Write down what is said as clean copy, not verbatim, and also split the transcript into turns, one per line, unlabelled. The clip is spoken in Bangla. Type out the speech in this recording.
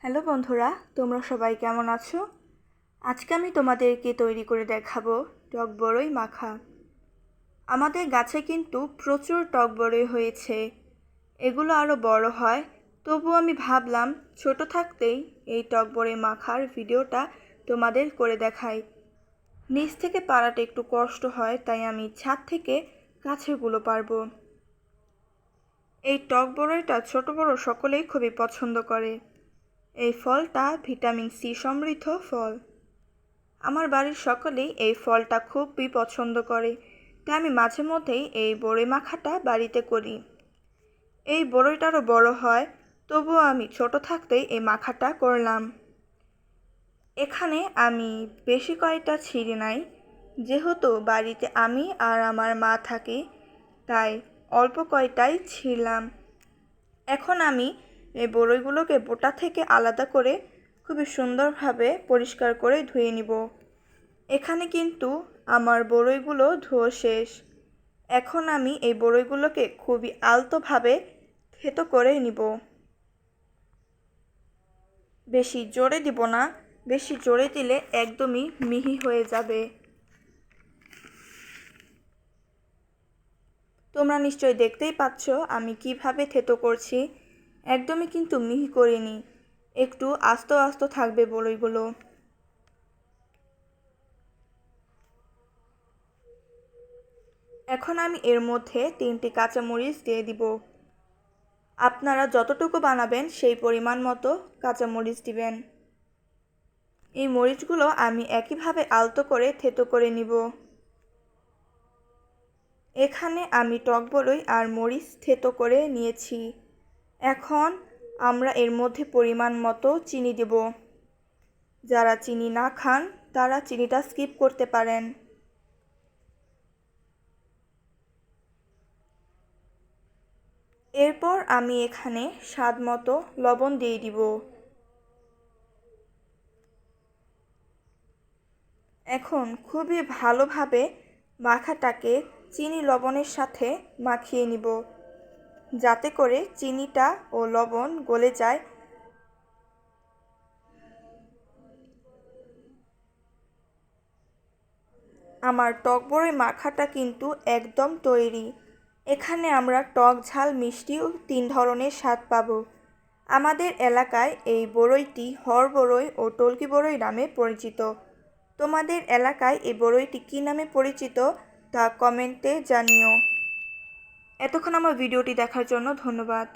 হ্যালো বন্ধুরা, তোমরা সবাই কেমন আছো? আজকে আমি তোমাদেরকে তৈরি করে দেখাবো টক বড়ই মাখা। আমাদের গাছে কিন্তু প্রচুর টক বড়ই হয়েছে, এগুলো আরও বড় হয়। তবুও আমি ভাবলাম ছোট থাকতেই এই টক বড়ই মাখার ভিডিওটা তোমাদের করে দেখাই। নিচ থেকে পাড়াটা একটু কষ্ট হয়, তাই আমি ছাদ থেকে গাছেরগুলো পারবো। এই টক বড়ইটা ছোট বড় সকলেই খুবই পছন্দ করে। এই ফলটা ভিটামিন সি সমৃদ্ধ ফল। আমার বাড়ির সকলেই এই ফলটা খুবই পছন্দ করে, তাই আমি মাঝে মধ্যেই এই বড়ই মাখাটা বাড়িতে করি। এই বড়ইটারও বড় হয়, তবুও আমি ছোট থাকতেই এই মাখাটা করলাম। এখানে আমি বেশি কয়টা ছিঁড়ি নাই, যেহেতু বাড়িতে আমি আর আমার মা থাকি, তাই অল্প কয়টাই ছিঁড়লাম। এখন আমি এই বড়ইগুলোকে বোটা থেকে আলাদা করে খুবই সুন্দরভাবে পরিষ্কার করে ধুয়ে নিব। এখানে কিন্তু আমার বড়ইগুলো ধোয়া শেষ। এখন আমি এই বড়ইগুলোকে খুবই আলতোভাবে থেতো করে নিব। বেশি জোরে দিব না, বেশি জোরে দিলে একদমই মিহি হয়ে যাবে। তোমরা নিশ্চয়ই দেখতেই পাচ্ছ আমি কিভাবে থেতো করছি। একদমই কিন্তু মিহি করিনি, একটু আস্ত আস্ত থাকবে বড়ইগুলো। এখন আমি এর মধ্যে 3টি কাঁচামরিচ দিয়ে দিব। আপনারা যতটুকু বানাবেন সেই পরিমাণ মতো কাঁচামরিচ দিবেন। এই মরিচগুলো আমি একইভাবে আলতো করে থেতো করে নিব। এখানে আমি টক বড়ই আর মরিচ থেতো করে নিয়েছি। এখন আমরা এর মধ্যে পরিমাণ মতো চিনি দেব। যারা চিনি না খান তারা চিনিটা স্কিপ করতে পারেন। এরপর আমি এখানে স্বাদ মতো লবণ দিয়ে দিব। এখন খুবই ভালোভাবে মাখাটাকে চিনি লবণের সাথে মাখিয়ে নিব, যাতে করে চিনিটা ও লবণ গলে যায়। আমার টক বড়ই মাখাটা কিন্তু একদম তৈরি। এখানে আমরা টক ঝাল মিষ্টিও 3 ধরনের স্বাদ পাবো। আমাদের এলাকায় এই বড়ইটি হর বড়ই ও টলকি বড়ই নামে পরিচিত। তোমাদের এলাকায় এই বড়ইটি কী নামে পরিচিত তা কমেন্টে জানিও। এতক্ষণ আমার ভিডিওটি দেখার জন্য ধন্যবাদ।